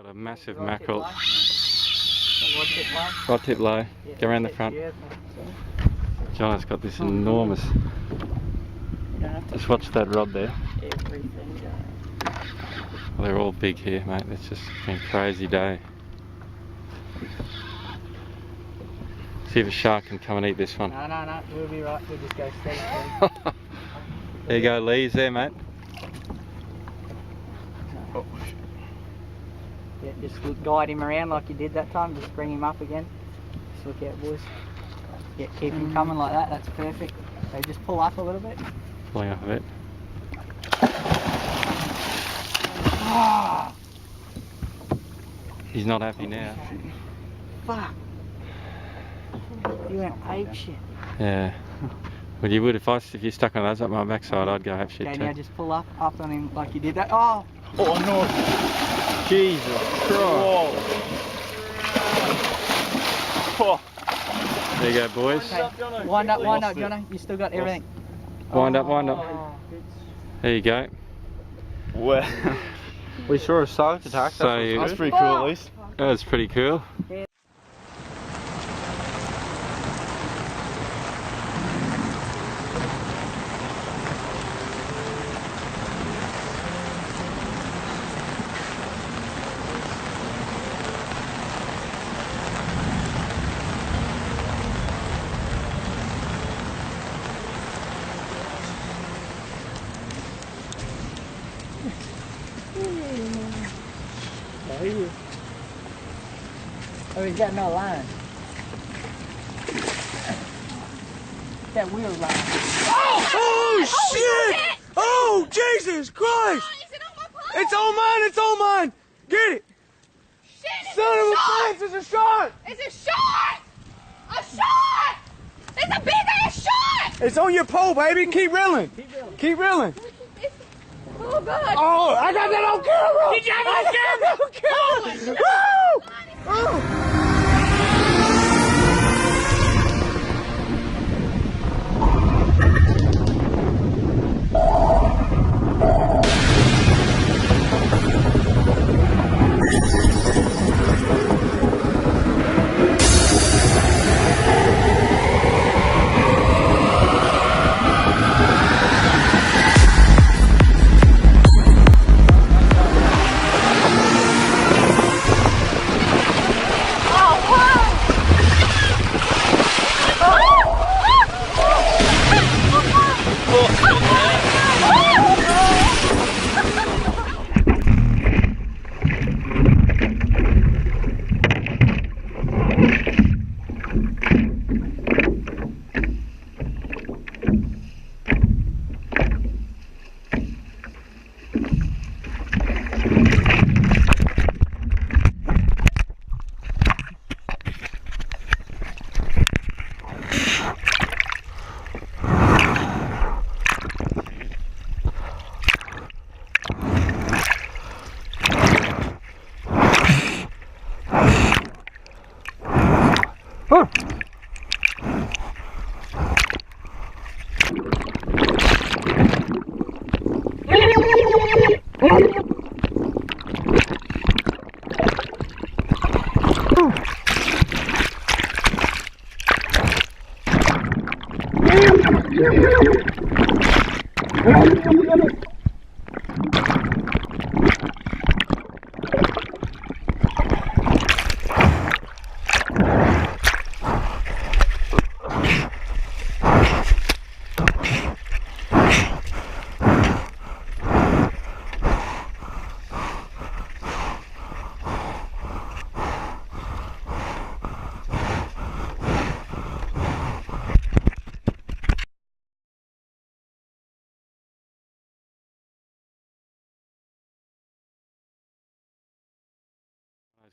Got a massive mackerel. Rod tip low. Yeah, Go around the front. Yeah. John's got this enormous. Just watch that rod there. Everything going. Well, they're all big here, mate. It's just been a crazy day. See if a shark can come and eat this one. No. We'll be right. We'll just go steady. There you go, Lee's there, mate. Oh. Yeah, just guide him around like you did that time. Just bring him up again. Just look out, boys. Yeah, keep him coming like that. That's perfect. So just pull up a little bit. Pulling up a bit. Ah! He's not happy now. Fuck. You went ape shit. Yeah. Well, you would if you stuck on those up my backside. I'd go ape shit Okay, too. now just pull up on him like you did that. Oh! Oh no! Jesus Christ! Whoa! There you go, boys. Okay. Wind up, Jono. You still got everything. Wind up. Oh. There you go. Wow. We saw a shark attack. That's pretty cool, at least. That's pretty cool. Oh, he's got no line. That wheel line. Oh shit! Oh Jesus Christ! It's all mine! It's all mine! Get it! Shit, Son of a bitch! It's a shark! it's a shark! A shark! It's a big ass shark! It's on your pole, baby. Keep reeling. Keep reeling. Oh god! Oh, I got that on camera! Did you have it on camera? Woo! Oh.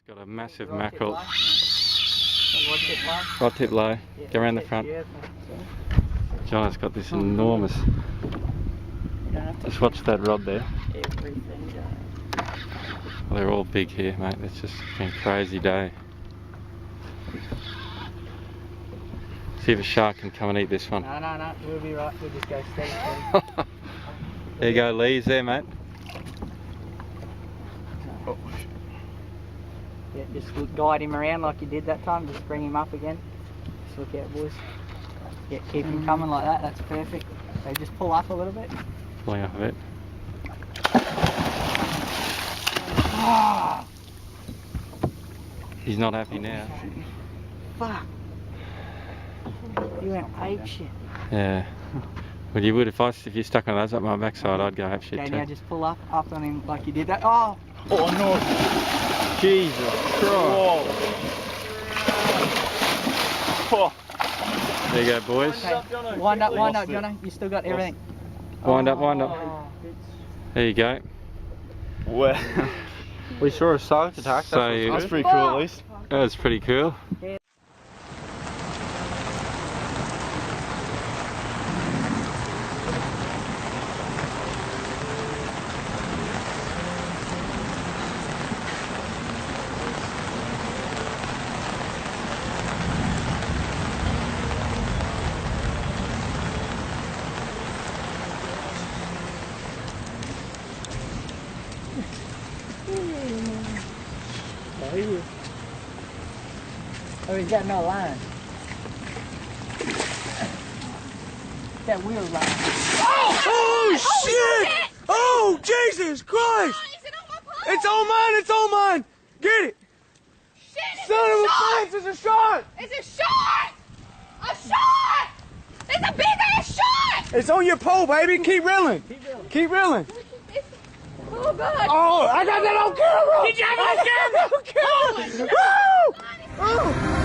He's got a massive mackerel. Rod Rod tip low. Yeah, Go around the front. Yeah. John's got this enormous. Just watch that rod there. Everything going. Well, they're all big here, mate. It's just been a crazy day. See if a shark can come and eat this one. No. We'll be right. We'll just go steady. There you go, Lee's there, mate. Oh. Yeah, just guide him around like you did that time. Just bring him up again. Just look out, boys. Yeah, keep him coming like that. That's perfect. So just pull up a little bit. Pulling up a bit. He's not happy now. Fuck. You went ape shit. Yeah. Well, you would if you stuck one of those up my backside. I'd go ape shit Okay, too. now just pull up on him like you did that. Oh! Oh no! Jesus Christ! Oh. There you go, boys. Okay. Wind up, Jono. You still got everything. Wind up, wind up. Oh. There you go. Well, we saw a shark attack. So That's pretty cool, at least. that was pretty cool. Oh, he's got no line. That wheel line. Oh, shit! Oh, Jesus Christ! It's all mine, it's all mine! Get it! Shit, Son of a bitch, it's a shark! it's a shark! A shark! It's a big ass shark! It's on your pole, baby. Keep reeling. Keep reeling. Oh god! Oh, I got that on camera! Did you have it on camera? Woo! Oh.